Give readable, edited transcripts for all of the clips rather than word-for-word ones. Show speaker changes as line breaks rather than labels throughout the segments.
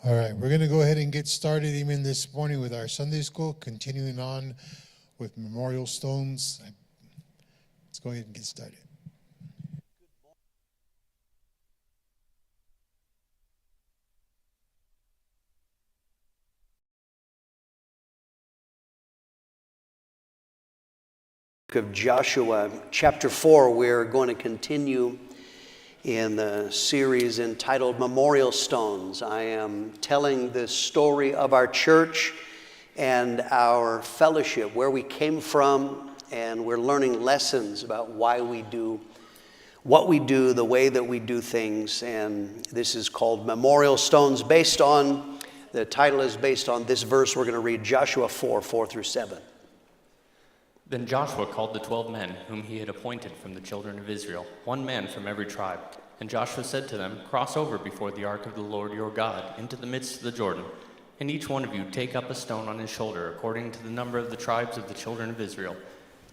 All right, we're going to go ahead and get started even this morning with our Sunday school, continuing on with memorial stones. Let's go ahead and get started.
Of Joshua, chapter 4, we're going to continue in the series entitled Memorial Stones. I am telling the story of our church and our fellowship, where we came from, and we're learning lessons about why we do what we do, the way that we do things. And this is called Memorial Stones. The title is based on this verse we're going to read, Joshua 4:4-7.
Then Joshua called the 12 men whom he had appointed from the children of Israel, one man from every tribe. And Joshua said to them, "Cross over before the ark of the Lord your God into the midst of the Jordan, and each one of you take up a stone on his shoulder according to the number of the tribes of the children of Israel,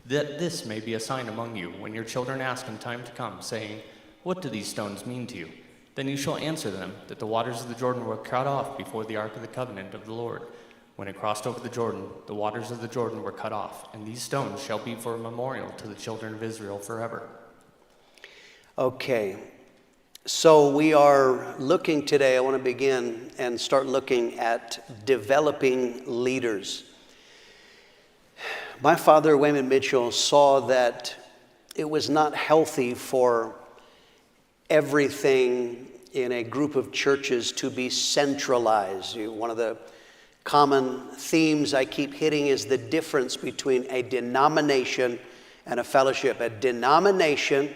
that this may be a sign among you when your children ask in time to come, saying, 'What do these stones mean to you?' Then you shall answer them that the waters of the Jordan were cut off before the ark of the covenant of the Lord. When it crossed over the Jordan, the waters of the Jordan were cut off, and these stones shall be for a memorial to the children of Israel forever."
Okay, so we are looking today, I want to begin and start looking at developing leaders. My father, Wayman Mitchell, saw that it was not healthy for everything in a group of churches to be centralized. One of the common themes I keep hitting is the difference between a denomination and a fellowship. A denomination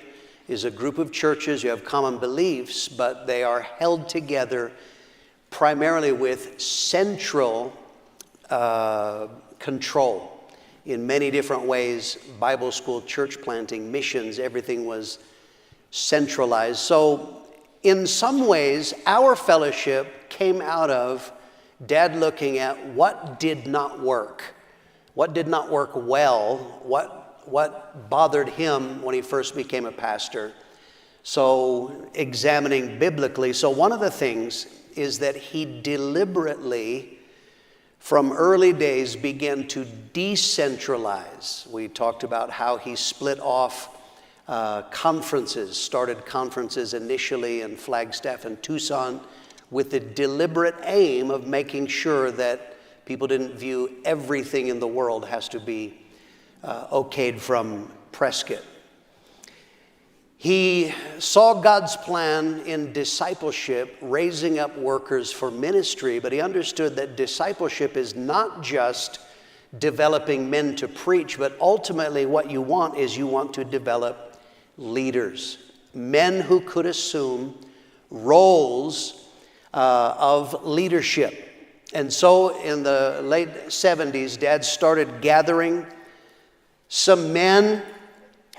is a group of churches, you have common beliefs, but they are held together primarily with central control in many different ways. Bible school, church planting, missions, everything was centralized. So in some ways, our fellowship came out of Dad looking at what did not work well, what bothered him when he first became a pastor. So examining biblically. So one of the things is that he deliberately, from early days, began to decentralize. We talked about how he split off conferences, started conferences initially in Flagstaff and Tucson, with the deliberate aim of making sure that people didn't view everything in the world has to be okayed from Prescott. He saw God's plan in discipleship, raising up workers for ministry, but he understood that discipleship is not just developing men to preach, but ultimately what you want is you want to develop leaders, men who could assume roles of leadership. And so in the late 70s, Dad started gathering some men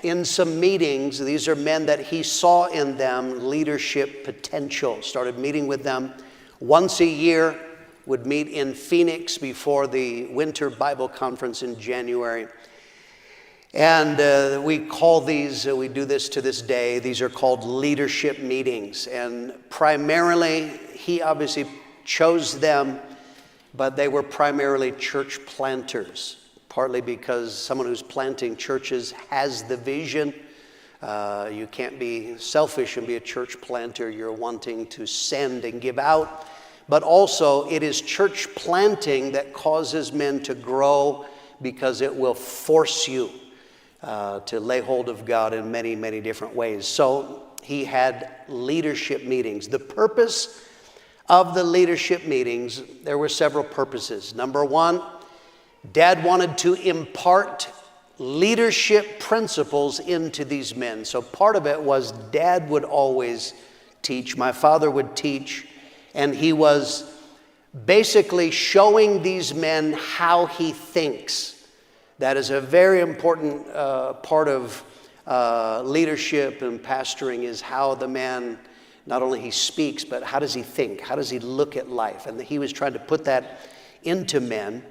in some meetings. These are men that he saw in them leadership potential. Started meeting with them once a year, would meet in Phoenix before the Winter Bible Conference in January. And we call these, we do this to this day, these are called leadership meetings. And primarily, he obviously chose them, but they were primarily church planters, partly because someone who's planting churches has the vision. You can't be selfish and be a church planter. You're wanting to send and give out. But also, it is church planting that causes men to grow, because it will force you to lay hold of God in many, many different ways. So he had leadership meetings. The purpose of the leadership meetings, there were several purposes. Number one, Dad wanted to impart leadership principles into these men. So part of it was Dad would always teach, my father would teach, and he was basically showing these men how he thinks. That is a very important part of leadership and pastoring, is how the man, not only he speaks, but how does he think? How does he look at life? And he was trying to put that into men.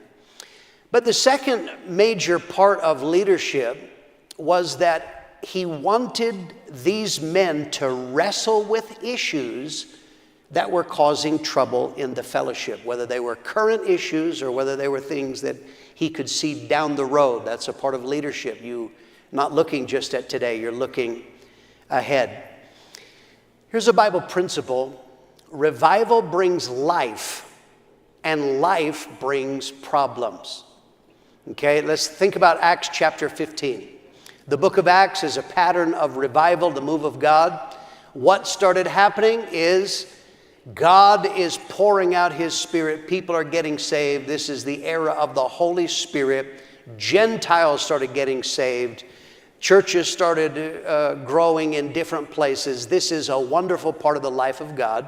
But the second major part of leadership was that he wanted these men to wrestle with issues that were causing trouble in the fellowship, whether they were current issues or whether they were things that he could see down the road. That's a part of leadership. You not looking just at today, you're looking ahead. Here's a Bible principle. Revival brings life, and life brings problems. Okay, let's think about Acts chapter 15. The book of Acts is a pattern of revival, the move of God. What started happening is God is pouring out his Spirit. People are getting saved. This is the era of the Holy Spirit. Gentiles started getting saved. Churches started growing in different places. This is a wonderful part of the life of God.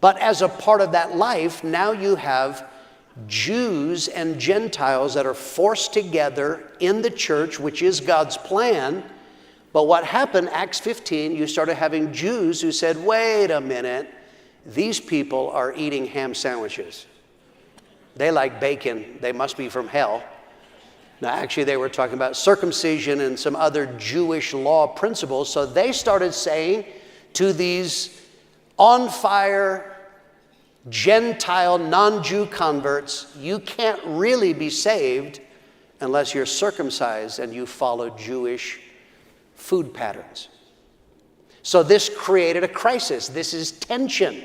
But as a part of that life, now you have Jews and Gentiles that are forced together in the church, which is God's plan. But what happened, Acts 15, you started having Jews who said, wait a minute, these people are eating ham sandwiches. They like bacon. They must be from hell. Now, actually, they were talking about circumcision and some other Jewish law principles. So they started saying to these on-fire Gentile, non-Jew converts, you can't really be saved unless you're circumcised and you follow Jewish food patterns. So this created a crisis. This is tension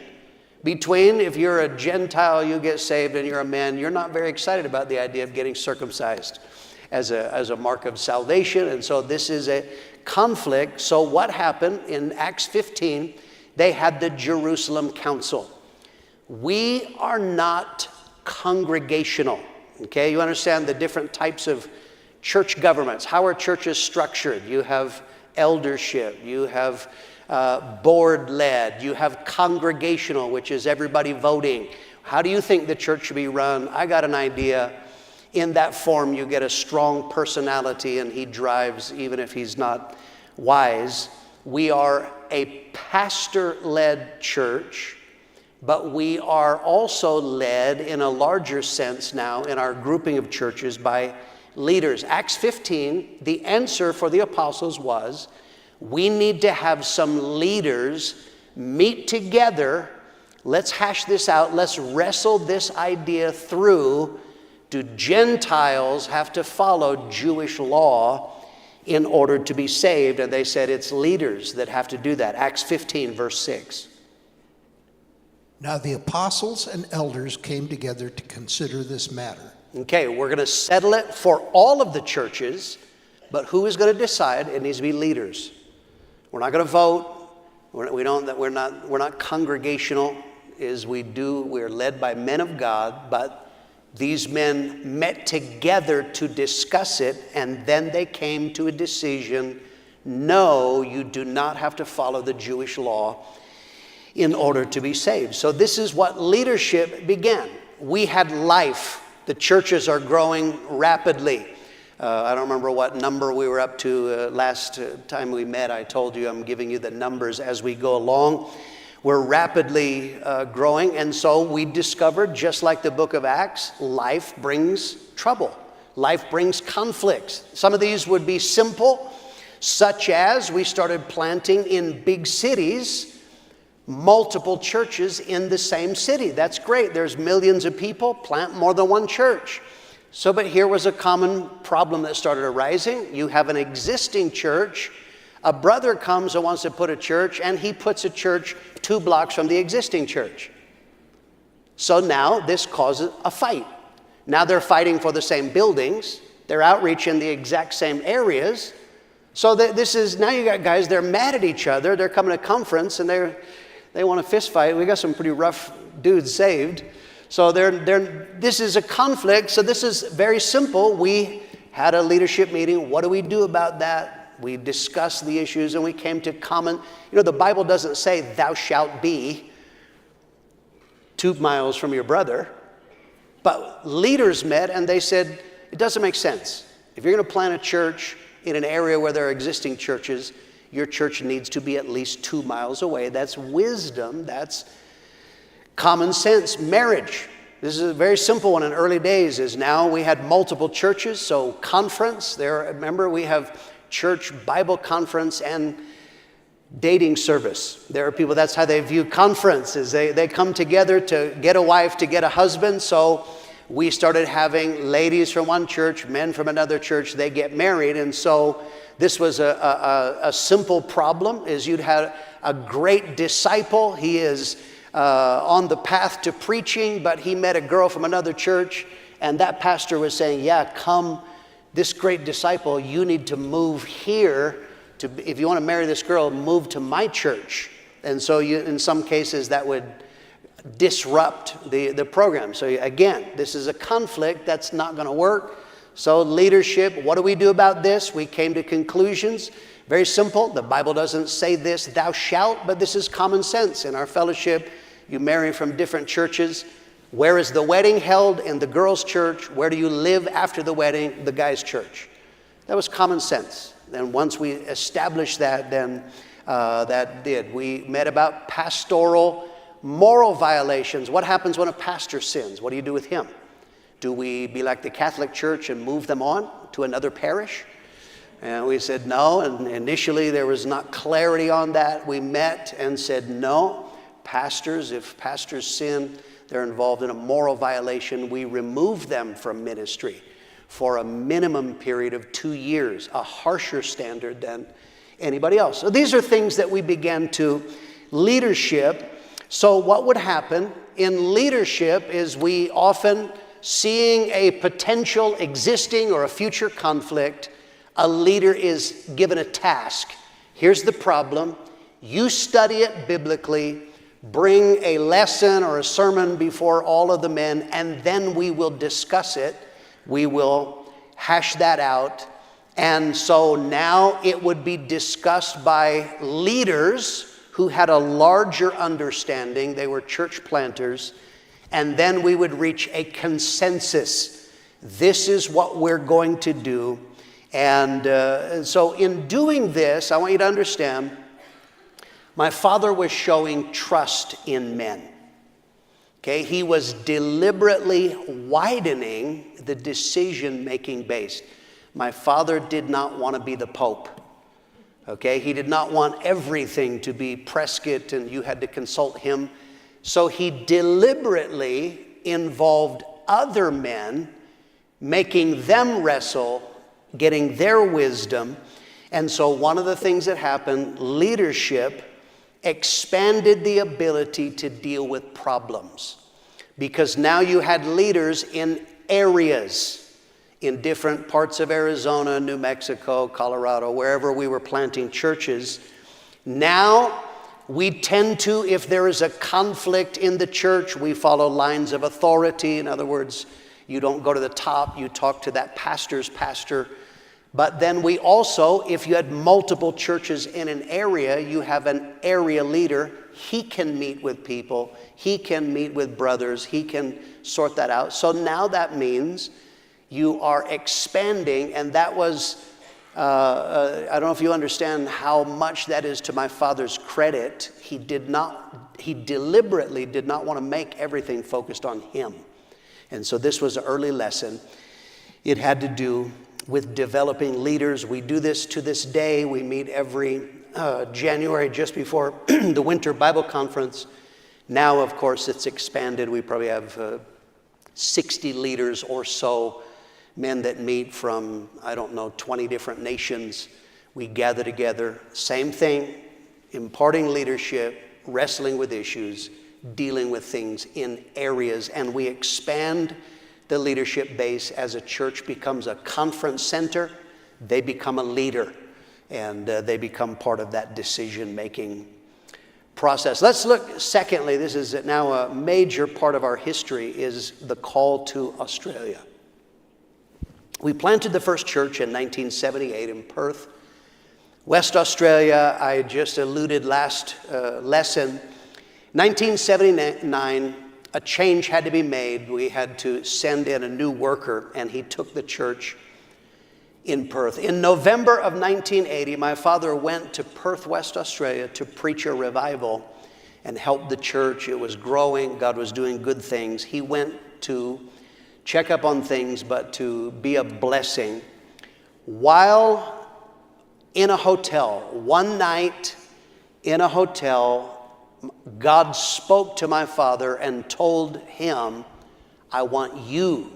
between, if you're a Gentile, you get saved, and you're a man, you're not very excited about the idea of getting circumcised as a mark of salvation. And so this is a conflict. So what happened in Acts 15, they had the Jerusalem Council. We are not congregational. Okay, you understand the different types of church governments. How are churches structured? You have eldership, you have board-led, you have congregational, which is everybody voting. How do you think the church should be run? I got an idea. In that form, you get a strong personality, and he drives even if he's not wise. We are a pastor-led church, but we are also led in a larger sense now in our grouping of churches by leaders. Acts 15, the answer for the apostles was, we need to have some leaders meet together. Let's hash this out. Let's wrestle this idea through. Do Gentiles have to follow Jewish law in order to be saved? And they said it's leaders that have to do that. Acts 15, verse 6.
Now the apostles and elders came together to consider this matter.
Okay, we're going to settle it for all of the churches, but who is going to decide? It needs to be leaders. We're not going to vote. We're not congregational. We're led by men of God, but these men met together to discuss it, and then they came to a decision. No, you do not have to follow the Jewish law in order to be saved. So this is what leadership began. We had life. The churches are growing rapidly. I don't remember what number we were up to last time we met. I told you I'm giving you the numbers as we go along. We're rapidly growing, and so we discovered, just like the book of Acts, life brings trouble. Life brings conflicts. Some of these would be simple, such as we started planting in big cities, multiple churches in the same city. That's great. There's millions of people, plant more than one church. So, but here was a common problem that started arising. You have an existing church. A brother comes and wants to put a church, and he puts a church 2 blocks from the existing church. So now this causes a fight. Now they're fighting for the same buildings. They're outreach in the exact same areas. So now you got guys, they're mad at each other. They're coming to conference, and they want to fist fight. We got some pretty rough dudes saved. So this is a conflict. So this is very simple. We had a leadership meeting. What do we do about that? We discussed the issues, and we came to common. The Bible doesn't say thou shalt be 2 miles from your brother. But leaders met, and they said, it doesn't make sense. If you're going to plant a church in an area where there are existing churches, your church needs to be at least 2 miles away. That's wisdom. That's common sense. Marriage. This is a very simple one in early days. Is now we had multiple churches, so conference. Remember, we have church Bible conference, and dating service. There are people, that's how they view conferences. They come together to get a wife, to get a husband. So we started having ladies from one church, men from another church, they get married. And so this was a simple problem, is you'd have a great disciple. He is on the path to preaching, but he met a girl from another church, and that pastor was saying, yeah, come, this great disciple, you need to move here. If you want to marry this girl, move to my church. And so in some cases that would disrupt the program. So again, this is a conflict that's not going to work. So leadership, what do we do about this? We came to conclusions. Very simple. The Bible doesn't say this, thou shalt, but this is common sense. In our fellowship, you marry from different churches. Where is the wedding held? In the girls' church. Where do you live after the wedding? The guys' church. That was common sense. And once we established that, then that did. We met about pastoral moral violations. What happens when a pastor sins? What do you do with him? Do we be like the Catholic Church and move them on to another parish? And we said no, and initially there was not clarity on that. We met and said no. Pastors, if pastors sin, they're involved in a moral violation, we remove them from ministry for a minimum period of 2 years, a harsher standard than anybody else. So these are things that we began to leadership. So what would happen in leadership is we often, seeing a potential existing or a future conflict, a leader is given a task. Here's the problem. You study it biblically, bring a lesson or a sermon before all of the men, and then we will discuss it. We will hash that out. And so now it would be discussed by leaders who had a larger understanding. They were church planters. And then we would reach a consensus. This is what we're going to do. And so in doing this, I want you to understand, my father was showing trust in men. Okay, he was deliberately widening the decision-making base. My father did not want to be the Pope. Okay, he did not want everything to be Prescott and you had to consult him. So he deliberately involved other men, making them wrestle, getting their wisdom. And so one of the things that happened, leadership expanded the ability to deal with problems. Because now you had leaders in areas, in different parts of Arizona, New Mexico, Colorado, wherever we were planting churches. Now we tend to, if there is a conflict in the church, we follow lines of authority. In other words, you don't go to the top, you talk to that pastor's pastor. But then we also, if you had multiple churches in an area, you have an area leader. He can meet with people. He can meet with brothers. He can sort that out. So now that means you are expanding, and that was, I don't know if you understand how much that is to my father's credit. He deliberately did not want to make everything focused on him. And so this was an early lesson. It had to do with developing leaders. We do this to this day. We meet every January just before the winter Bible conference. Now, of course, it's expanded. We probably have 60 leaders or so, men that meet from, 20 different nations. We gather together. Same thing, imparting leadership, wrestling with issues, dealing with things in areas, and we expand the leadership base. As a church becomes a conference center, they become a leader, and they become part of that decision-making process. Let's look, secondly, this is now a major part of our history, is the call to Australia. We planted the first church in 1978 in Perth, West Australia. I just alluded last lesson. 1979, a change had to be made. We had to send in a new worker, and he took the church in Perth. In November of 1980, my father went to Perth, West Australia to preach a revival and help the church. It was growing. God was doing good things. He went to check up on things, but to be a blessing. While in a hotel, one night, in a hotel, God spoke to my father and told him, I want you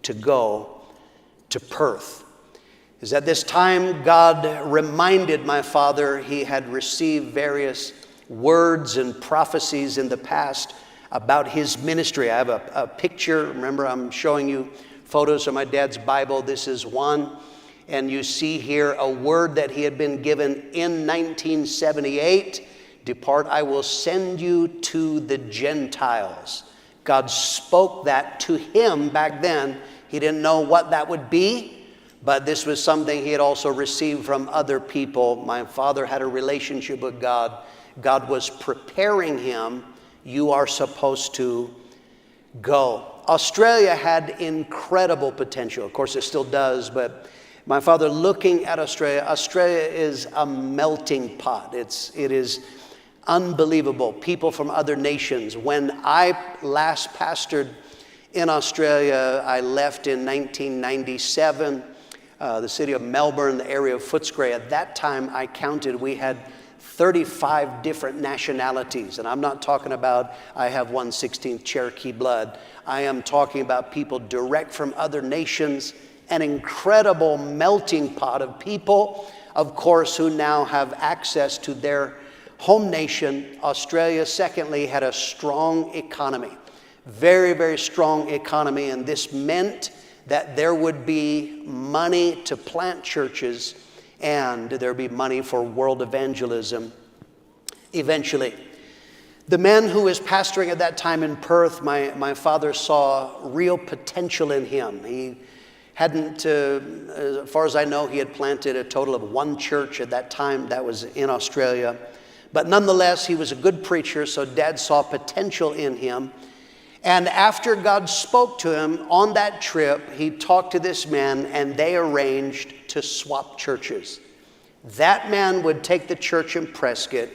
to go to Perth. Is at this time, God reminded my father he had received various words and prophecies in the past about his ministry. I have a picture. Remember, I'm showing you photos of my dad's Bible. This is one. And you see here a word that he had been given in 1978. Depart, I will send you to the Gentiles. God spoke that to him back then. He didn't know what that would be, but this was something he had also received from other people. My father had a relationship with God. God was preparing him. You are supposed to go. Australia had incredible potential. Of course, it still does, but my father looking at Australia, Australia is a melting pot. It is unbelievable. People from other nations. When I last pastored in Australia, I left in 1997, the city of Melbourne, the area of Footscray. At that time, I counted, we had 35 different nationalities. And I'm not talking about I have 1/16 Cherokee blood. I am talking about people direct from other nations, an incredible melting pot of people, of course, who now have access to their home nation. Australia, secondly, had a strong economy, very, very strong economy. And this meant that there would be money to plant churches and there would be money for world evangelism eventually. The man who was pastoring at that time in Perth, my father saw real potential in him. He hadn't, as far as I know, he had planted a total of one church at that time. That was in Australia. But nonetheless, he was a good preacher, so Dad saw potential in him. And after God spoke to him on that trip, he talked to this man and they arranged to swap churches. That man would take the church in Prescott.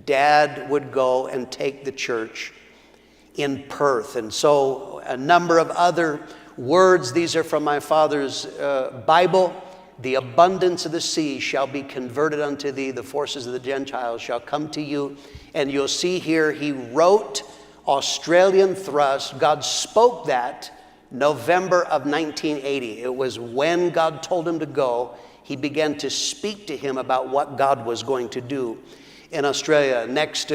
Dad would go and take the church in Perth. And so a number of other words, these are from my father's Bible. The abundance of the sea shall be converted unto thee. The forces of the Gentiles shall come to you. And you'll see here he wrote Australian thrust. God spoke that November of 1980. It was when God told him to go. He began to speak to him about what God was going to do in Australia. Next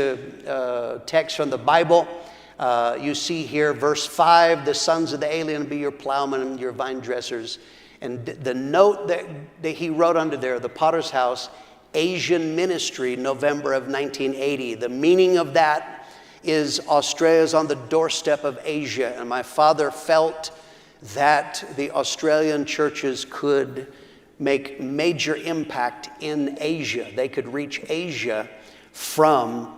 text from the Bible, you see here verse 5, the sons of the alien be your plowmen and your vine dressers. And the note that he wrote under there, the Potter's House, Asian Ministry, November of 1980. The meaning of that is Australia's on the doorstep of Asia. And my father felt that the Australian churches could make major impact in Asia. They could reach Asia from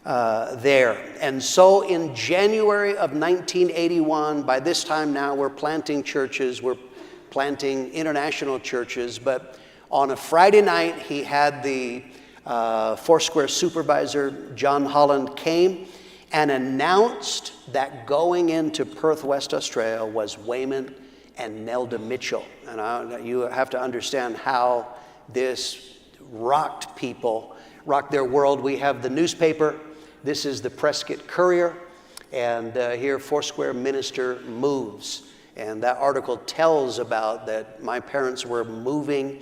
there. And so in January of 1981, by this time now we're planting churches, we're planting international churches, but on a Friday night he had the Foursquare supervisor, John Holland, came and announced that going into Perth, West Australia was Wayman and Nelda Mitchell. And you have to understand how this rocked people, rocked their world. We have the newspaper. This is the Prescott Courier. And here Foursquare minister moves. And that article tells about that my parents were moving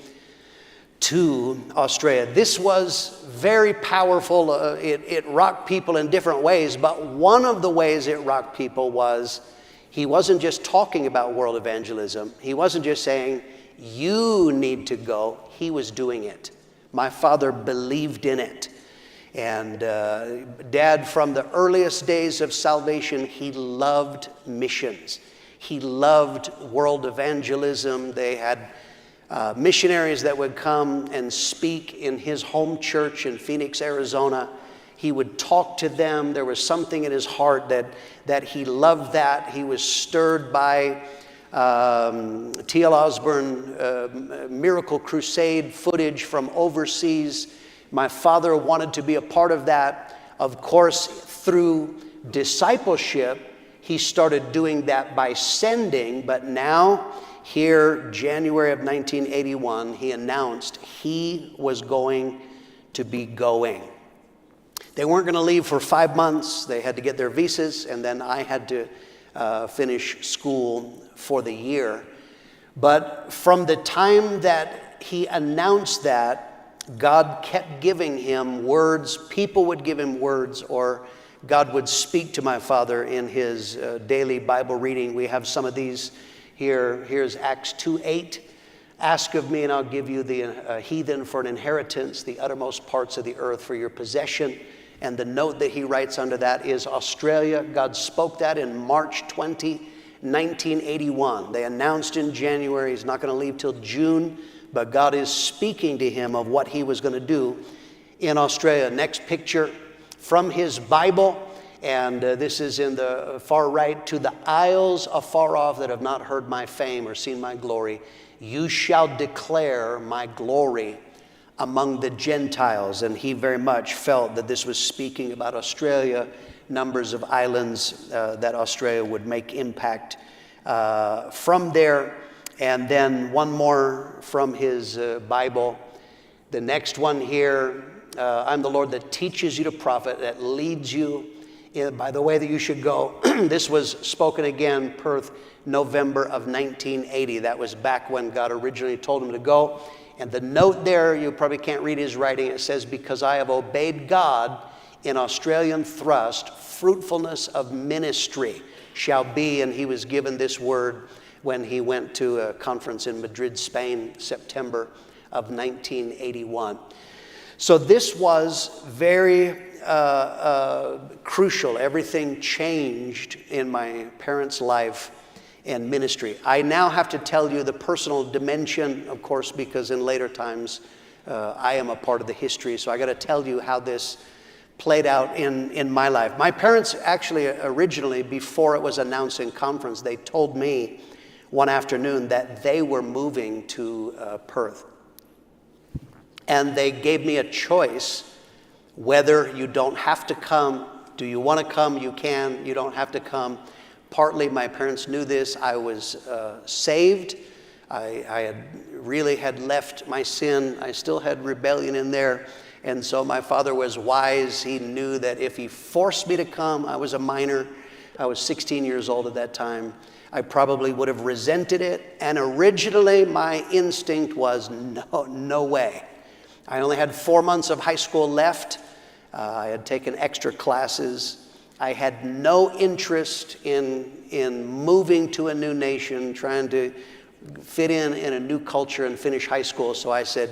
to Australia. This was very powerful. It rocked people in different ways, but one of the ways it rocked people was he wasn't just talking about world evangelism. He wasn't just saying, you need to go. He was doing it. My father believed in it. And Dad, from the earliest days of salvation, he loved missions. He loved world evangelism. They had missionaries that would come and speak in his home church in Phoenix, Arizona. He would talk to them. There was something in his heart that he loved that. He was stirred by T.L. Osborne Miracle Crusade footage from overseas. My father wanted to be a part of that. Of course, through discipleship, he started doing that by sending, but now here, January of 1981, he announced he was going to be going. They weren't going to leave for 5 months. They had to get their visas, and then I had to finish school for the year. But from the time that he announced that, God kept giving him words. People would give him words, or God would speak to my father in his daily Bible reading. We have some of these here. Here's Acts 2:8. Ask of me, and I'll give you the heathen for an inheritance, the uttermost parts of the earth for your possession. And the note that he writes under that is Australia. God spoke that in March 20, 1981. They announced in January he's not going to leave till June, but God is speaking to him of what he was going to do in Australia. Next picture from his Bible, and this is in the far right. To the isles afar off that have not heard my fame or seen my glory, you shall declare my glory among the Gentiles. And he very much felt that this was speaking about Australia, numbers of islands that Australia would make impact from there. And then one more from his Bible. The next one here, I'm the Lord that teaches you to prophet, that leads you by the way that you should go. This was spoken again, Perth, November of 1980. That was back when God originally told him to go. And the note there, you probably can't read his writing. It says, because I have obeyed God in Australian thrust, fruitfulness of ministry shall be. And he was given this word when he went to a conference in Madrid, Spain, September of 1981. So this was very crucial. Everything changed in my parents' life and ministry. I now have to tell you the personal dimension, of course, because in later times I am a part of the history. So I got to tell you how this played out in my life. My parents actually originally, before it was announced in conference, they told me one afternoon that they were moving to Perth. And they gave me a choice whether you don't have to come. Do you want to come? You can. You don't have to come. Partly my parents knew this. I was saved. I had left my sin. I still had rebellion in there. And so my father was wise. He knew that if he forced me to come, I was a minor. I was 16 years old at that time. I probably would have resented it. And originally my instinct was no way. I only had 4 months of high school left. I had taken extra classes. I had no interest in moving to a new nation, trying to fit in a new culture and finish high school. So I said,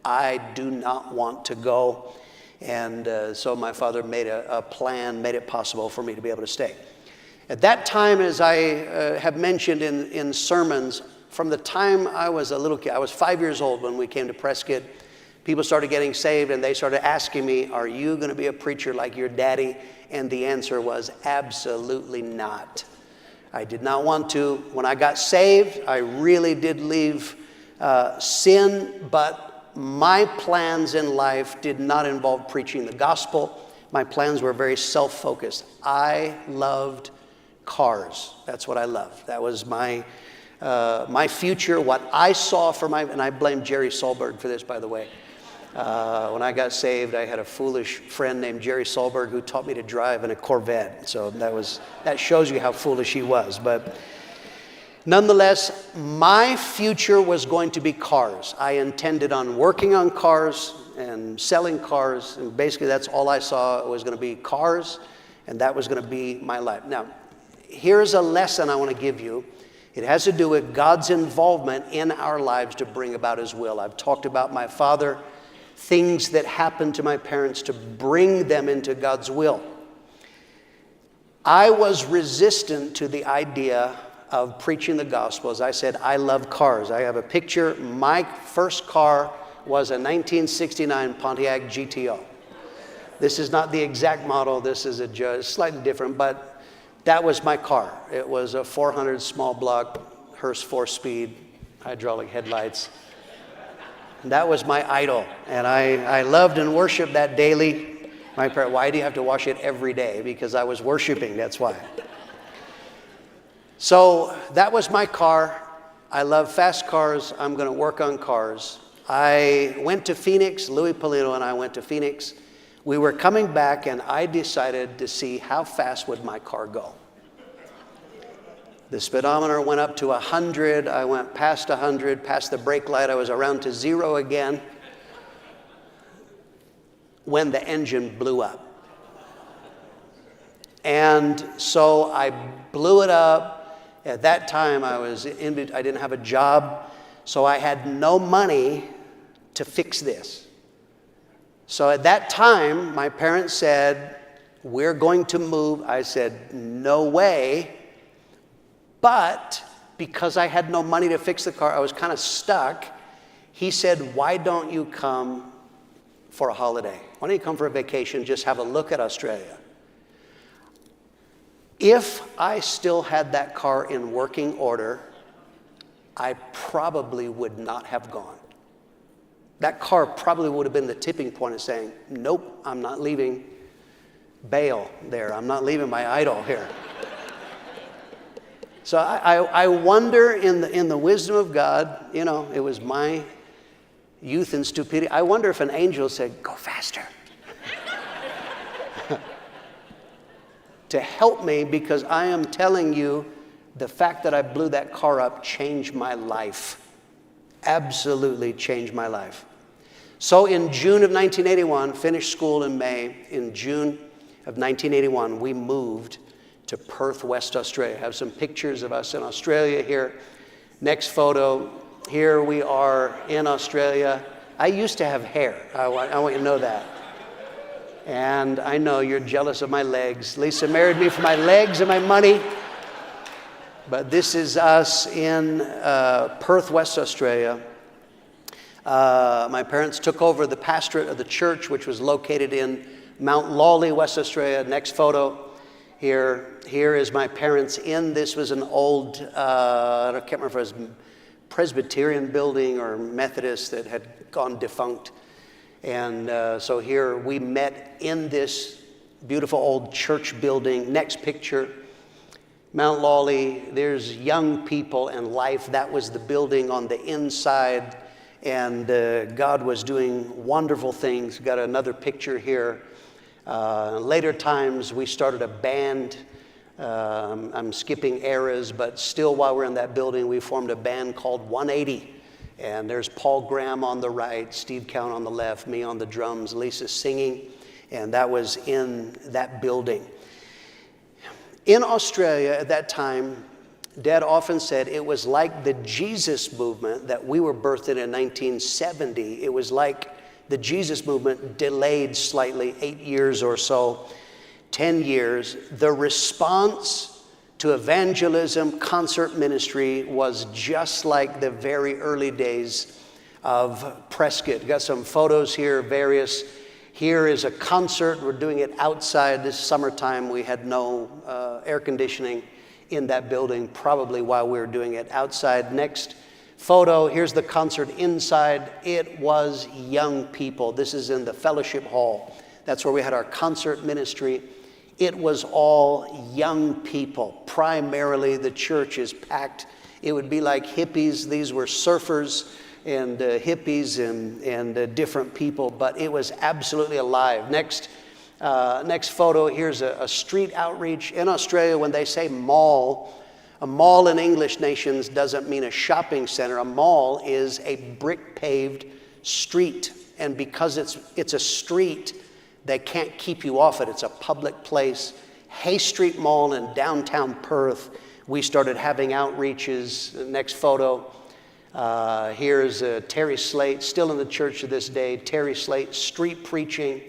I do not want to go. And so my father made a plan, made it possible for me to be able to stay. At that time, as I have mentioned in sermons, from the time I was a little kid, I was 5 years old when we came to Prescott. People started getting saved, and they started asking me, are you going to be a preacher like your daddy? And the answer was absolutely not. I did not want to. When I got saved, I really did leave sin, but my plans in life did not involve preaching the gospel. My plans were very self-focused. I loved cars. That's what I loved. That was my future, what I saw for and I blame Jerry Solberg for this, by the way. When I got saved, I had a foolish friend named Jerry Solberg who taught me to drive in a Corvette. So that shows you how foolish he was. But nonetheless, my future was going to be cars. I intended on working on cars and selling cars. And basically, that's all I saw. It was going to be cars, and that was going to be my life. Now, here's a lesson I want to give you. It has to do with God's involvement in our lives to bring about his will. I've talked about my father, things that happened to my parents to bring them into God's will. I was resistant to the idea of preaching the gospel. As I said, I love cars. I have a picture. My first car was a 1969 Pontiac GTO. This is not the exact model. This is slightly different, but that was my car. It was a 400 small block Hearst 4-speed, hydraulic headlights. That was my idol, and I loved and worshiped that daily. My parents, why do you have to wash it every day? Because I was worshiping, that's why. So that was my car. I love fast cars. I'm going to work on cars. I went to Phoenix. Louis Polino and I went to Phoenix. We were coming back, and I decided to see how fast would my car go. The speedometer went up to 100. I went past 100, past the brake light. I was around to 0 again when the engine blew up. And so I blew it up. At that time, I didn't have a job, so I had no money to fix this. So at that time, my parents said, we're going to move. I said, no way. But because I had no money to fix the car, I was kind of stuck. He said, why don't you come for a holiday? Why don't you come for a vacation, just have a look at Australia? If I still had that car in working order, I probably would not have gone. That car probably would have been the tipping point of saying, nope, I'm not leaving Baal there. I'm not leaving my idol here. So I wonder in the wisdom of God, you know, it was my youth and stupidity. I wonder if an angel said, go faster. To help me, because I am telling you, the fact that I blew that car up changed my life. Absolutely changed my life. So in June of 1981, finished school in May. In June of 1981, we moved to Perth, West Australia. I have some pictures of us in Australia here. Next photo, here we are in Australia. I used to have hair. I want you to know that. And I know you're jealous of my legs. Lisa married me for my legs and my money. But this is us in Perth, West Australia. My parents took over the pastorate of the church, which was located in Mount Lawley, West Australia. Next photo here. Here is my parents in. This was an old, I can't remember if it was Presbyterian building or Methodist that had gone defunct. And so here we met in this beautiful old church building. Next picture, Mount Lawley. There's young people and life. That was the building on the inside. And God was doing wonderful things. Got another picture here. Later times, we started a band. I'm skipping eras, but still while we're in that building, we formed a band called 180. And there's Paul Graham on the right, Steve Count on the left, me on the drums, Lisa singing, and that was in that building. In Australia at that time, Dad often said it was like the Jesus movement that we were birthed in 1970. It was like the Jesus movement delayed slightly, 8 years or so, 10 years. The response to evangelism, concert ministry was just like the very early days of Prescott. Got some photos here, various. Here is a concert. We're doing it outside this summertime. We had no air conditioning in that building, probably while we were doing it outside. Next photo, here's the concert inside. It was young people. This is in the fellowship hall. That's where we had our concert ministry. It was all young people. Primarily, the church is packed. It would be like hippies. These were surfers and hippies and different people, but it was absolutely alive. Next photo, here's a street outreach. In Australia, when they say mall, a mall in English nations doesn't mean a shopping center. A mall is a brick-paved street, and because it's a street, they can't keep you off it. It's a public place. Hay Street Mall in downtown Perth, we started having outreaches. Next photo. Here's Terry Slate, still in the church to this day. Terry Slate, street preaching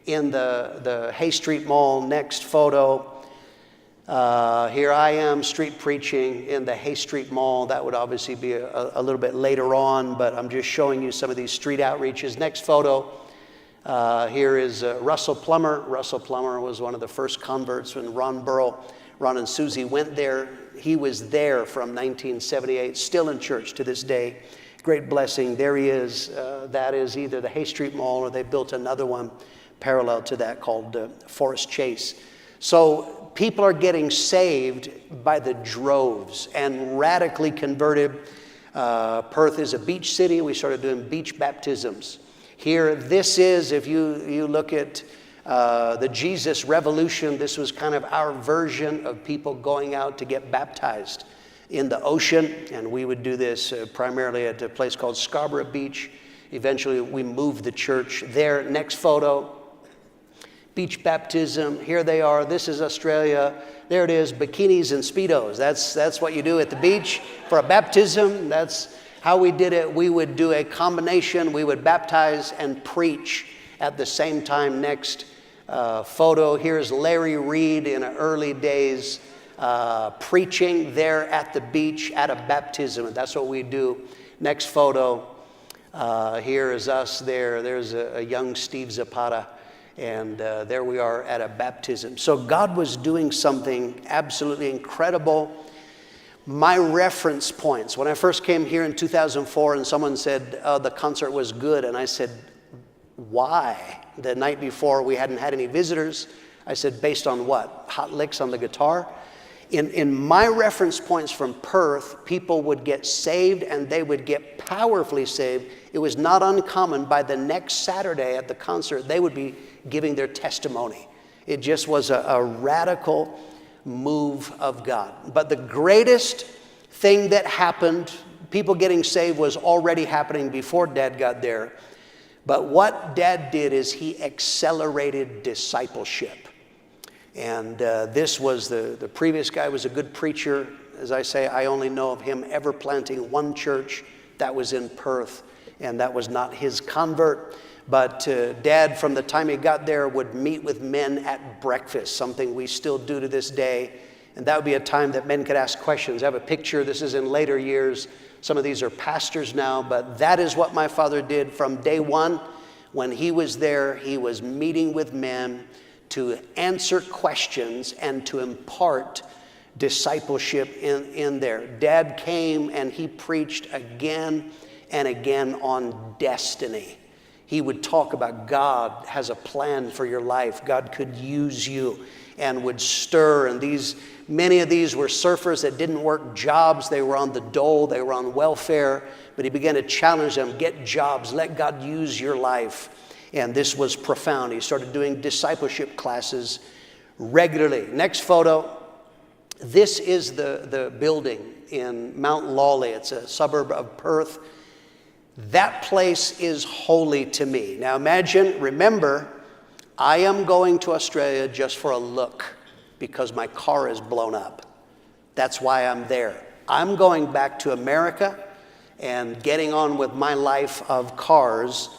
in the Hay Street Mall. Next photo. Here I am, street preaching in the Hay Street Mall. That would obviously be a little bit later on, but I'm just showing you some of these street outreaches. Next photo. Here is Russell Plummer. Russell Plummer was one of the first converts when Ron and Susie went there. He was there from 1978, still in church to this day. Great blessing. There he is. That is either the Hay Street Mall or they built another one parallel to that called Forest Chase. So people are getting saved by the droves and radically converted. Perth is a beach city. We started doing beach baptisms. Here, this is, if you look at the Jesus Revolution. This was kind of our version of people going out to get baptized in the ocean, and we would do this primarily at a place called Scarborough Beach. Eventually, we moved the church there. Next photo, beach baptism. Here they are. This is Australia. There it is, bikinis and Speedos. That's what you do at the beach for a baptism. That's how we did it. We would do a combination. We would baptize and preach at the same time. Next photo, here's Larry Reed in early days preaching there at the beach at a baptism. That's what we do. Next photo, here is us there. There's a young Steve Zapata, and there we are at a baptism. So God was doing something absolutely incredible. My reference points, when I first came here in 2004 and someone said, oh, the concert was good, and I said, why? The night before we hadn't had any visitors. I said, based on what? Hot licks on the guitar? In my reference points from Perth, people would get saved and they would get powerfully saved. It was not uncommon by the next Saturday at the concert, they would be giving their testimony. It just was a radical move of God. But the greatest thing that happened, people getting saved, was already happening before Dad got there. But what Dad did is he accelerated discipleship. And this was the previous guy was a good preacher. As I say, I only know of him ever planting one church. That was in Perth, and that was not his convert. But Dad, from the time he got there, would meet with men at breakfast, something we still do to this day. And that would be a time that men could ask questions. I have a picture. This is in later years. Some of these are pastors now, but that is what my father did from day one. When he was there, he was meeting with men to answer questions and to impart discipleship in there. Dad came and he preached again and again on destiny. He would talk about God has a plan for your life. God could use you, and would stir. And many of these were surfers that didn't work jobs. They were on the dole. They were on welfare. But he began to challenge them, get jobs. Let God use your life. And this was profound. He started doing discipleship classes regularly. Next photo. This is the building in Mount Lawley. It's a suburb of Perth. That place is holy to me. Now remember, I am going to Australia just for a look because my car is blown up. That's why I'm there. I'm going back to America and getting on with my life of cars.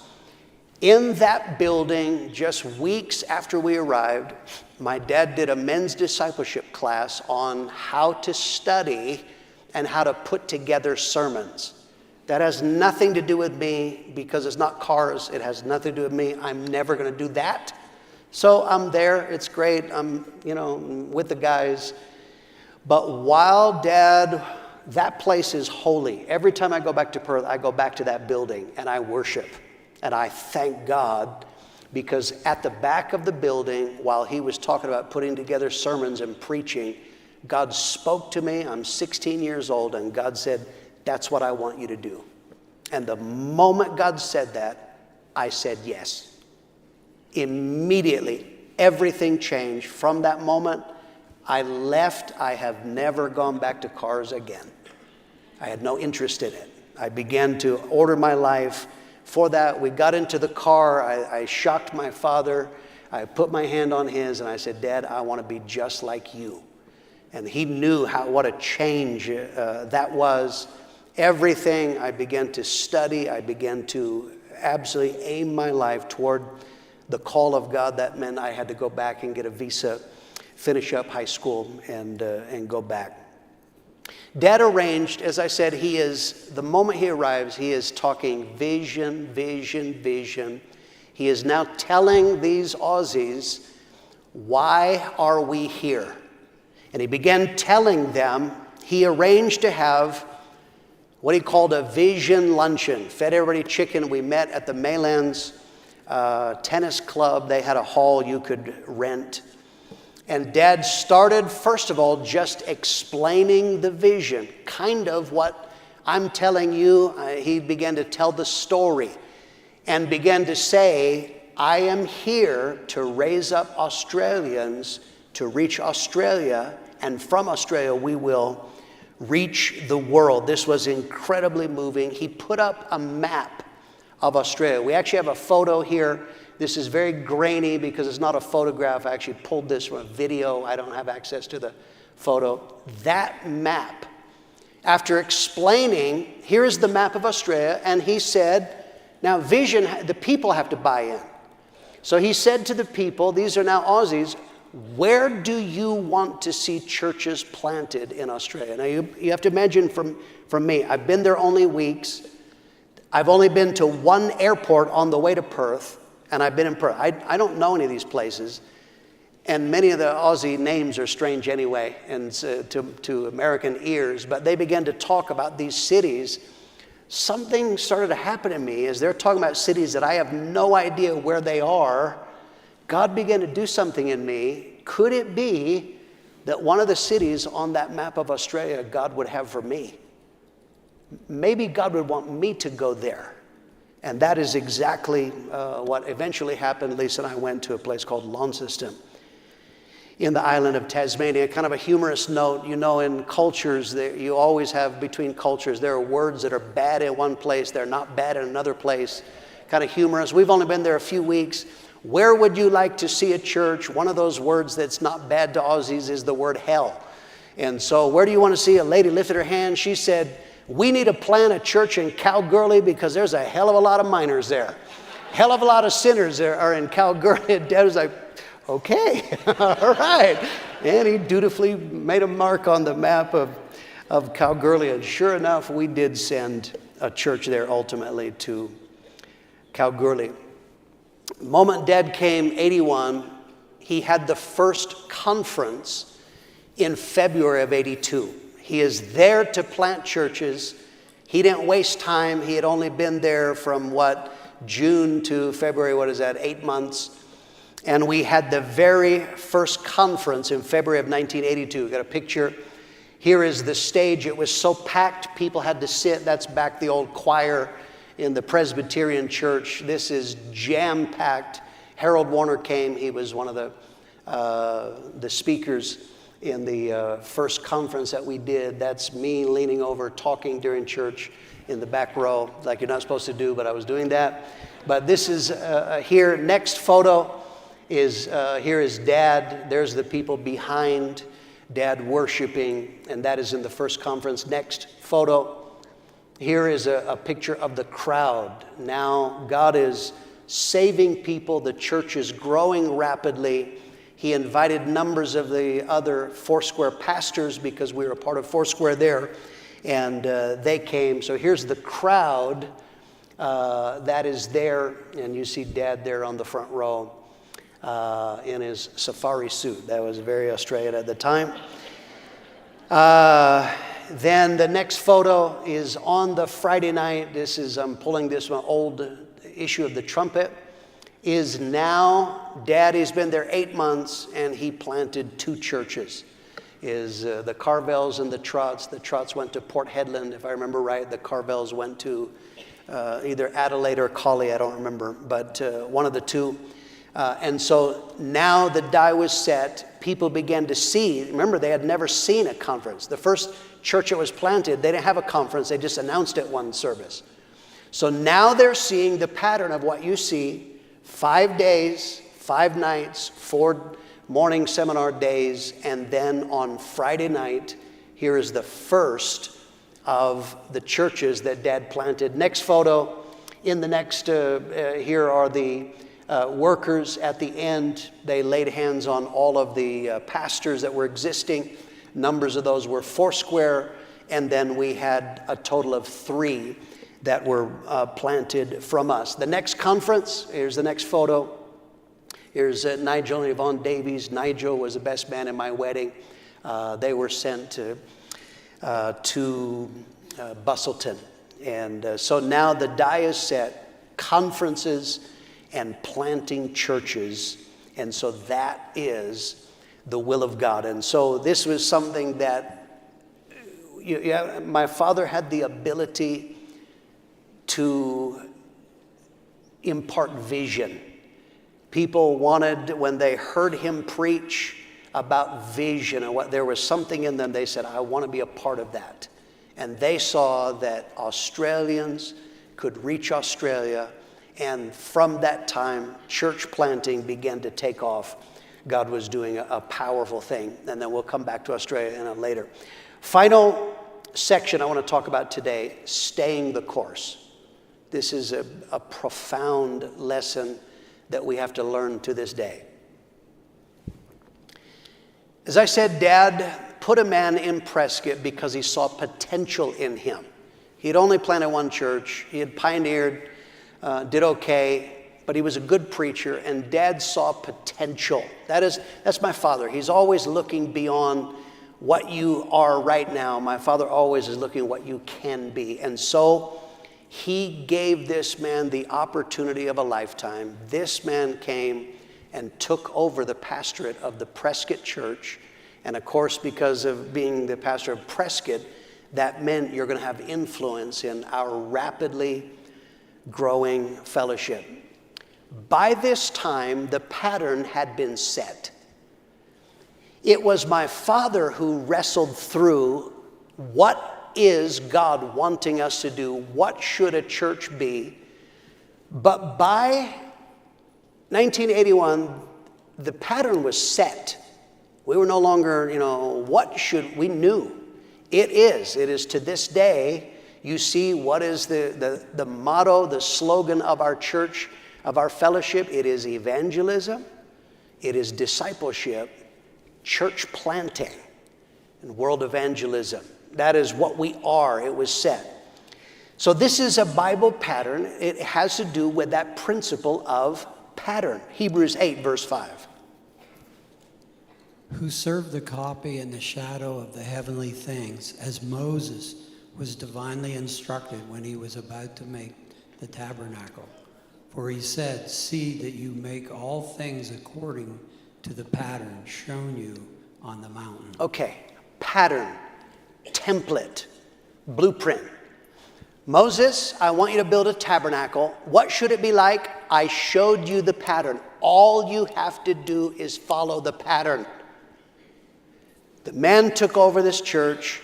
In that building, just weeks after we arrived, my dad did a men's discipleship class on how to study and how to put together sermons. That has nothing to do with me because it's not cars. It has nothing to do with me. I'm never going to do that. So I'm there. It's great. I'm, with the guys. But while Dad, that place is holy. Every time I go back to Perth, I go back to that building and I worship. And I thank God because at the back of the building, while he was talking about putting together sermons and preaching, God spoke to me. I'm 16 years old, and God said, that's what I want you to do. And the moment God said that, I said yes. Immediately, everything changed. From that moment, I left. I have never gone back to cars again. I had no interest in it. I began to order my life. For that, we got into the car. I shocked my father. I put my hand on his, and I said, Dad, I want to be just like you. And he knew what a change that was. Everything, I began to study. I began to absolutely aim my life toward the call of God. That meant I had to go back and get a visa, finish up high school, and go back. Dad arranged, as I said, the moment he arrives, he is talking vision, vision, vision. He is now telling these Aussies, why are we here? And he began telling them, he arranged to have what he called a vision luncheon. Fed everybody chicken. We met at the Maylands tennis club. They had a hall you could rent. And Dad started, first of all, just explaining the vision, kind of what I'm telling you. He began to tell the story and began to say, I am here to raise up Australians to reach Australia, and from Australia we will reach the world. This was incredibly moving. He put up a map of Australia. We actually have a photo here. This is very grainy because it's not a photograph. I actually pulled this from a video. I don't have access to the photo. That map, after explaining, here is the map of Australia, and he said, now vision, the people have to buy in. So he said to the people, these are now Aussies, where do you want to see churches planted in Australia? Now you have to imagine from me, I've been there only weeks. I've only been to one airport on the way to Perth, and I've been in Perth. I don't know any of these places, and many of the Aussie names are strange anyway, and to American ears, but they began to talk about these cities. Something started to happen to me as they're talking about cities that I have no idea where they are. God began to do something in me. Could it be that one of the cities on that map of Australia God would have for me? Maybe God would want me to go there. And that is exactly what eventually happened. Lisa and I went to a place called Launceston in the island of Tasmania. Kind of a humorous note, you know, in cultures, you always have between cultures, there are words that are bad in one place, they're not bad in another place. Kind of humorous. We've only been there a few weeks. Where would you like to see a church? One of those words that's not bad to Aussies is the word hell. And so where do you want to see? A lady lifted her hand. She said, we need to plant a church in Kalgoorlie because there's a hell of a lot of miners there. Hell of a lot of sinners there are in Kalgoorlie. And Dad was like, okay, all right. And he dutifully made a mark on the map of Kalgoorlie. And sure enough, we did send a church there ultimately to Kalgoorlie. The moment Dad came, 81, he had the first conference in February of 82. He is there to plant churches. He didn't waste time. He had only been there from June to February, 8 months. And we had the very first conference in February of 1982. We've got a picture. Here is the stage. It was so packed, people had to sit. That's back the old choir in the Presbyterian church. This is jam-packed. Harold Warner came. He was one of the speakers in the first conference that we did. That's me leaning over, talking during church in the back row, like you're not supposed to do, but I was doing that. But this is here. Next photo is, here is Dad. There's the people behind Dad worshiping, and that is in the first conference. Next photo. Here is a picture of the crowd. Now God is saving people. The church is growing rapidly. He invited numbers of the other Foursquare pastors because we were a part of Foursquare there, and they came. So here's the crowd that is there, and you see Dad there on the front row in his safari suit. That was very Australian at the time. Then the next photo is on the Friday night. I'm pulling this one, old issue of the Trumpet. Is now, Daddy's been there 8 months, and he planted 2 churches. The Carvels and the Trotts. The Trotts went to Port Hedland, if I remember right. The Carvels went to either Adelaide or Collie, I don't remember, but one of the two. And so now the die was set. People began to see. Remember, they had never seen a conference. The first church that was planted, they didn't have a conference. They just announced it one service. So now they're seeing the pattern of what you see. 5 days, 5 nights, 4 morning seminar days, and then on Friday night, here is the first of the churches that Dad planted. Next photo. In the next, here are the workers at the end. They laid hands on all of the pastors that were existing. Numbers of those were Foursquare, and then we had a total of 3 that were planted from us. The next conference, here's the next photo. Here's Nigel and Yvonne Davies. Nigel was the best man in my wedding. They were sent to Busselton. And so now the die is set, conferences and planting churches. And so that is the will of God. And so this was something that my father had the ability to impart vision. People wanted, when they heard him preach about vision and what there was something in them, they said, I want to be a part of that. And they saw that Australians could reach Australia, and from that time, church planting began to take off. God was doing a powerful thing, and then we'll come back to Australia later. Final section I want to talk about today, staying the course. This is a profound lesson that we have to learn to this day. As I said, Dad put a man in Prescott because he saw potential in him. He had only planted one church. He had pioneered, did okay, but he was a good preacher, and Dad saw potential. That's my father. He's always looking beyond what you are right now. My father always is looking at what you can be. And so he gave this man the opportunity of a lifetime. This man came and took over the pastorate of the Prescott Church. And of course, because of being the pastor of Prescott, that meant you're going to have influence in our rapidly growing fellowship. By this time, the pattern had been set. It was my father who wrestled through what is God wanting us to do? What should a church be? But by 1981, the pattern was set. We were no longer, we knew. It is to this day, you see what is the motto, the slogan of our church, of our fellowship. It is evangelism, it is discipleship, church planting, and world evangelism. That is what we are. It was set. So this is a Bible pattern. It has to do with that principle of pattern. Hebrews 8, verse 5.
Who served the copy in the shadow of the heavenly things, as Moses was divinely instructed when he was about to make the tabernacle. For he said, see that you make all things according to the pattern shown you on the mountain.
Okay, pattern, template, blueprint. Moses, I want you to build a tabernacle. What should it be like? I showed you the pattern. All you have to do is follow the pattern. The man took over this church.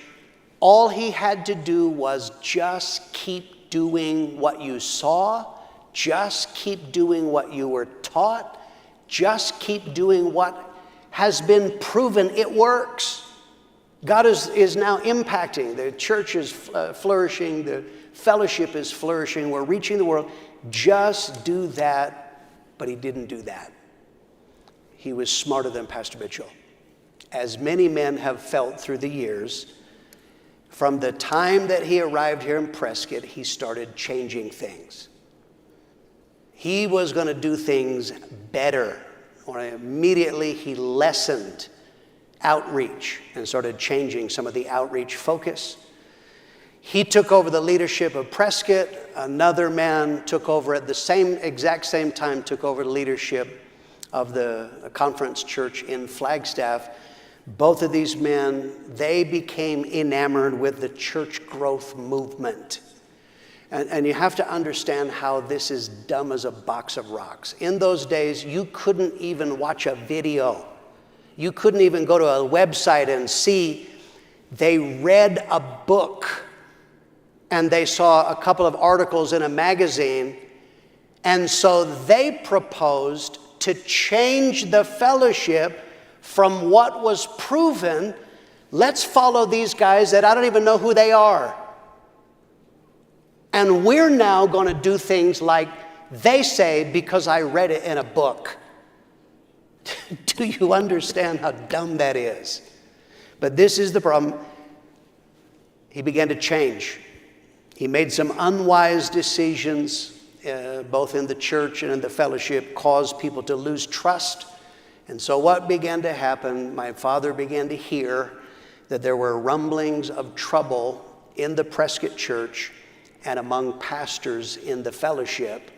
All he had to do was just keep doing what you saw. Just keep doing what you were taught. Just keep doing what has been proven it works. God is now impacting. The church is flourishing. The fellowship is flourishing. We're reaching the world. Just do that. But he didn't do that. He was smarter than Pastor Mitchell. As many men have felt through the years, from the time that he arrived here in Prescott, he started changing things. He was going to do things better. Immediately, he lessened outreach and started changing some of the outreach focus. He took over the leadership of Prescott. Another man took over at the exact same time, took over the leadership of the conference church in Flagstaff. Both of these men, they became enamored with the church growth movement. And you have to understand how this is dumb as a box of rocks. In those days, you couldn't even watch a video. You couldn't even go to a website and see. They read a book and they saw a couple of articles in a magazine. And so they proposed to change the fellowship from what was proven. Let's follow these guys that I don't even know who they are. And we're now going to do things like they say because I read it in a book. Do you understand how dumb that is? But this is the problem. He began to change. He made some unwise decisions, both in the church and in the fellowship, caused people to lose trust. And so what began to happen, my father began to hear that there were rumblings of trouble in the Prescott church and among pastors in the fellowship,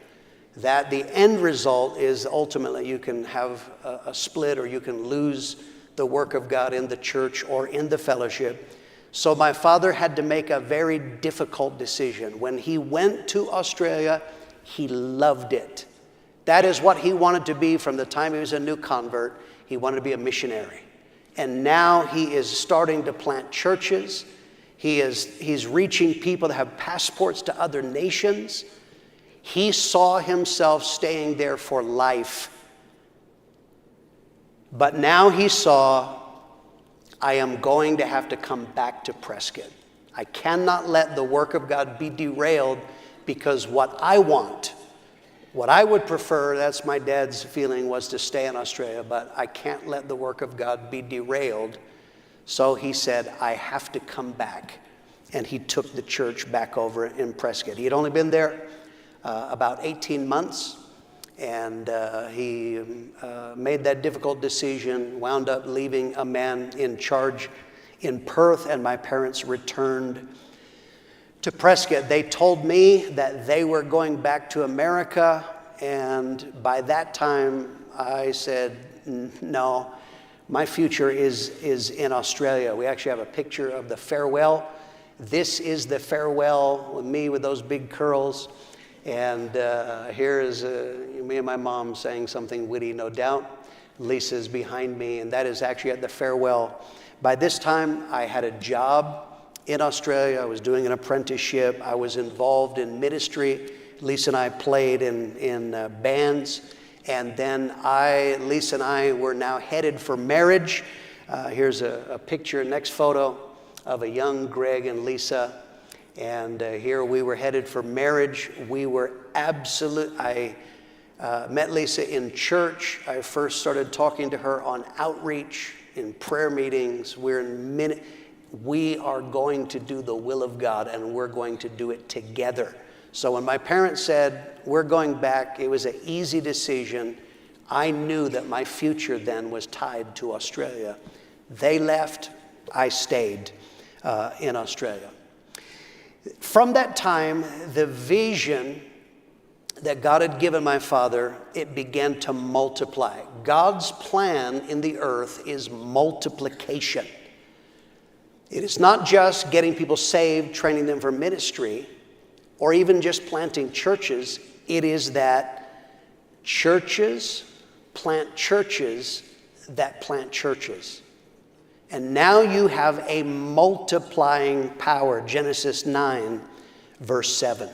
that the end result is ultimately you can have a split or you can lose the work of God in the church or in the fellowship. So my father had to make a very difficult decision. When he went to Australia, he loved it. That is what he wanted to be from the time he was a new convert. He wanted to be a missionary. And now he is starting to plant churches. He's reaching people that have passports to other nations. He saw himself staying there for life. But now he saw, I am going to have to come back to Prescott. I cannot let the work of God be derailed because what I want, what I would prefer, that's my dad's feeling, was to stay in Australia, but I can't let the work of God be derailed. So he said, I have to come back. And he took the church back over in Prescott. He had only been there about 18 months, and he made that difficult decision, wound up leaving a man in charge in Perth, and my parents returned to Prescott. They told me that they were going back to America, and by that time I said, no, my future is in Australia. We actually have a picture of the farewell. This is the farewell with me with those big curls. And here is me and my mom saying something witty, no doubt. Lisa's behind me, and that is actually at the farewell. By this time, I had a job in Australia. I was doing an apprenticeship. I was involved in ministry. Lisa and I played in bands. And then Lisa and I were now headed for marriage. Here's a picture, next photo, of a young Greg and Lisa. And here we were headed for marriage. We were I met Lisa in church. I first started talking to her on outreach, in prayer meetings. We are going to do the will of God, and we're going to do it together. So when my parents said, we're going back, it was an easy decision. I knew that my future then was tied to Australia. They left, I stayed in Australia. From that time, the vision that God had given my father, it began to multiply. God's plan in the earth is multiplication. It is not just getting people saved, training them for ministry, or even just planting churches. It is that churches plant churches that plant churches. And now you have a multiplying power. Genesis 9, verse 7.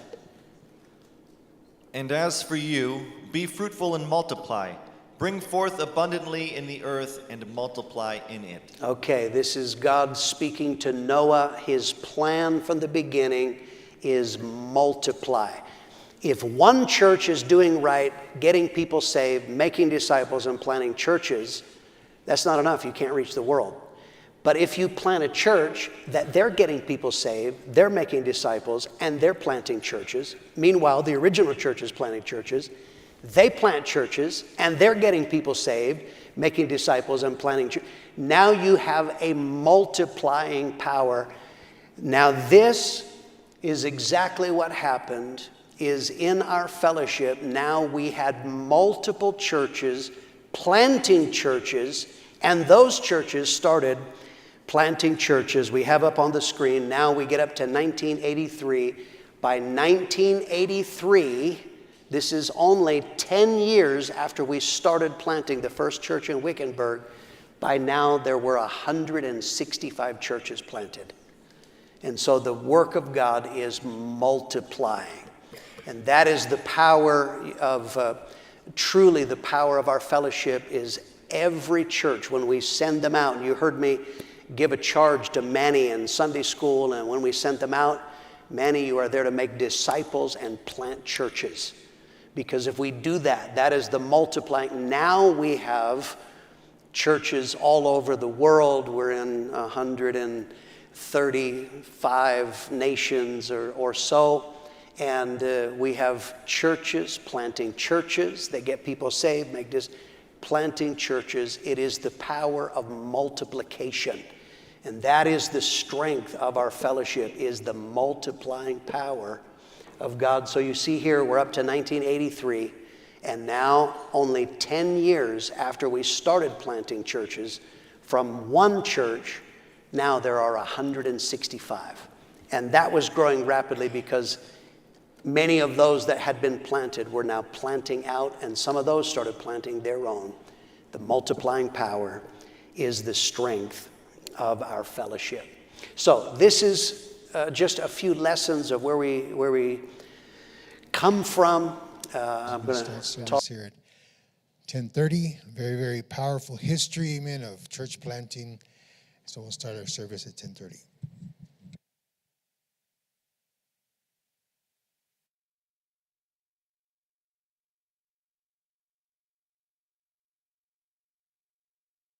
And as for you, be fruitful and multiply. Bring forth abundantly in the earth and multiply in it.
Okay, this is God speaking to Noah. His plan from the beginning is multiply. If one church is doing right, getting people saved, making disciples, and planting churches, that's not enough. You can't reach the world. But if you plant a church that they're getting people saved, they're making disciples, and they're planting churches, meanwhile, the original church is planting churches, they plant churches, and they're getting people saved, making disciples, and planting churches. Now you have a multiplying power. Now this is exactly what happened is in our fellowship. Now we had multiple churches planting churches, and those churches started planting churches. We have up on the screen. Now we get up to 1983. By 1983, this is only 10 years after we started planting the first church in Wickenburg. By now there were 165 churches planted. And so the work of God is multiplying. And that is the power of, truly the power of our fellowship is every church when we send them out. And you heard me give a charge to Manny in Sunday school, and when we sent them out, Manny, you are there to make disciples and plant churches. Because if we do that, that is the multiplying. Now we have churches all over the world. We're in 135 nations or so. And we have churches planting churches. They get people saved, planting churches. It is the power of multiplication. And that is the strength of our fellowship, is the multiplying power of God. So you see here, we're up to 1983. And now, only 10 years after we started planting churches, from one church, now there are 165. And that was growing rapidly because Many of those that had been planted were now planting out, and some of those started planting their own. The multiplying power is the strength of our fellowship. So this is just a few lessons of where we come from. I'm going to talk
here at 10:30. Very, very powerful history, amen, of church planting. So we'll start our service at 10:30.